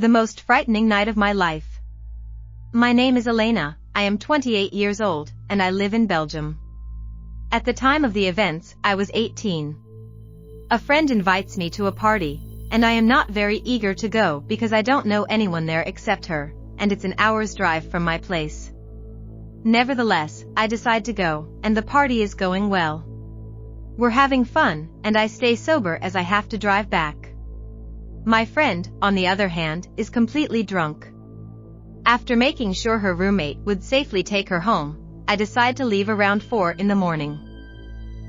The most frightening night of my life. My name is Elena, I am 28 years old, and I live in Belgium. At the time of the events, I was 18. A friend invites me to a party, and I am not very eager to go because I don't know anyone there except her, and it's an hour's drive from my place. Nevertheless, I decide to go, and the party is going well. We're having fun, and I stay sober as I have to drive back. My friend, on the other hand, is completely drunk. After making sure her roommate would safely take her home, I decide to leave around 4 in the morning.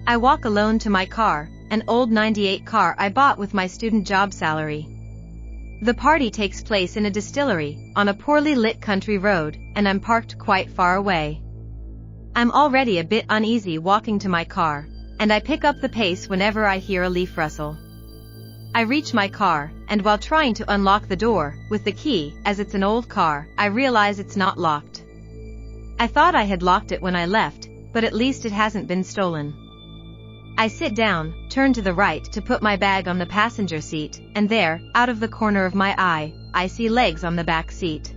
I walk alone to my car, an old '98 car I bought with my student job salary. The party takes place in a distillery, on a poorly lit country road, and I'm parked quite far away. I'm already a bit uneasy walking to my car, and I pick up the pace whenever I hear a leaf rustle. I reach my car, and while trying to unlock the door with the key, as it's an old car, I realize it's not locked. I thought I had locked it when I left, but at least it hasn't been stolen. I sit down, turn to the right to put my bag on the passenger seat, and there, out of the corner of my eye, I see legs on the back seat.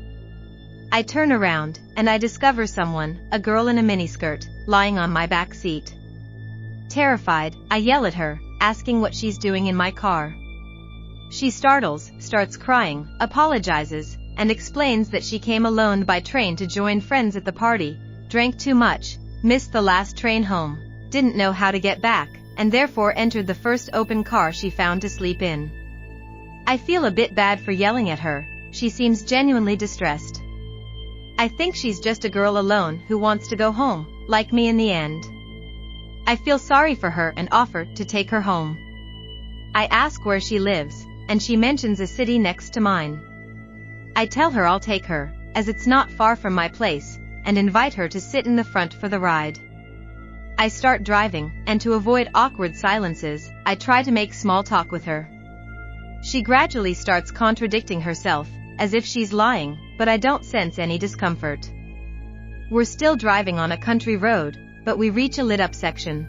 I turn around, and I discover someone, a girl in a miniskirt, lying on my back seat. Terrified, I yell at her, asking what she's doing in my car. She startles, starts crying, apologizes, and explains that she came alone by train to join friends at the party, drank too much, missed the last train home, didn't know how to get back, and therefore entered the first open car she found to sleep in. I feel a bit bad for yelling at her, she seems genuinely distressed. I think she's just a girl alone who wants to go home, like me in the end. I feel sorry for her and offer to take her home. I ask where she lives, and she mentions a city next to mine. I tell her I'll take her, as it's not far from my place, and invite her to sit in the front for the ride. I start driving, and to avoid awkward silences, I try to make small talk with her. She gradually starts contradicting herself, as if she's lying, but I don't sense any discomfort. We're still driving on a country road, but we reach a lit-up section.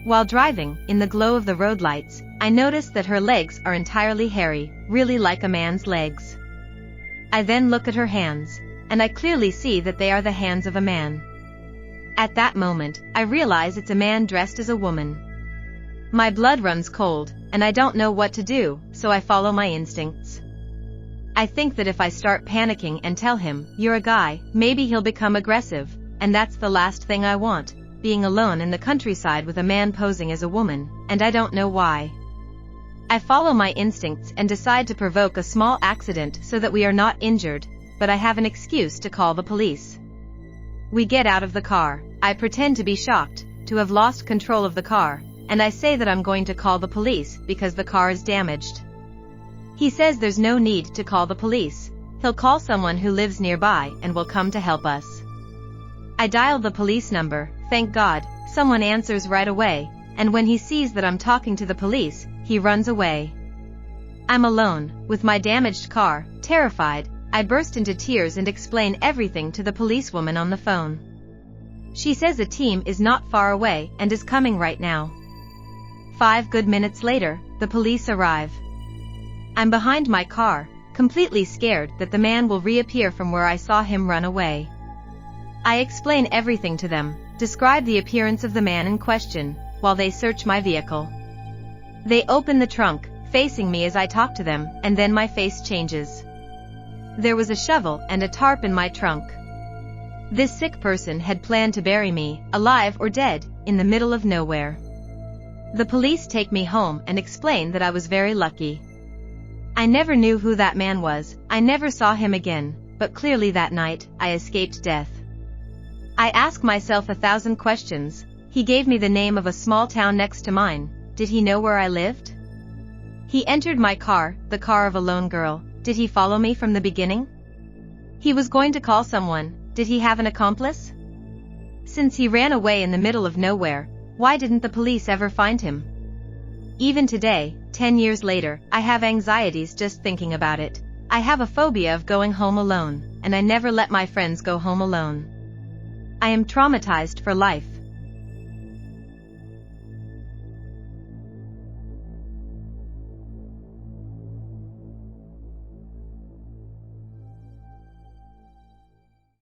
While driving, in the glow of the road lights, I notice that her legs are entirely hairy, really like a man's legs. I then look at her hands, and I clearly see that they are the hands of a man. At that moment, I realize it's a man dressed as a woman. My blood runs cold, and I don't know what to do, so I follow my instincts. I think that if I start panicking and tell him, "You're a guy," maybe he'll become aggressive, and that's the last thing I want, being alone in the countryside with a man posing as a woman, and I don't know why. I follow my instincts and decide to provoke a small accident so that we are not injured, but I have an excuse to call the police. We get out of the car, I pretend to be shocked, to have lost control of the car, and I say that I'm going to call the police because the car is damaged. He says there's no need to call the police, he'll call someone who lives nearby and will come to help us. I dial the police number, thank God, someone answers right away, and when he sees that I'm talking to the police, he runs away. I'm alone, with my damaged car, terrified, I burst into tears and explain everything to the policewoman on the phone. She says a team is not far away and is coming right now. 5 good minutes later, the police arrive. I'm behind my car, completely scared that the man will reappear from where I saw him run away. I explain everything to them, describe the appearance of the man in question, while they search my vehicle. They open the trunk, facing me as I talk to them, and then my face changes. There was a shovel and a tarp in my trunk. This sick person had planned to bury me, alive or dead, in the middle of nowhere. The police take me home and explain that I was very lucky. I never knew who that man was, I never saw him again, but clearly that night, I escaped death. I ask myself 1,000 questions. He gave me the name of a small town next to mine. Did he know where I lived? He entered my car, the car of a lone girl. Did he follow me from the beginning? He was going to call someone. Did he have an accomplice? Since he ran away in the middle of nowhere, why didn't the police ever find him? Even today, 10 years later, I have anxieties just thinking about it. I have a phobia of going home alone, and I never let my friends go home alone. I am traumatized for life.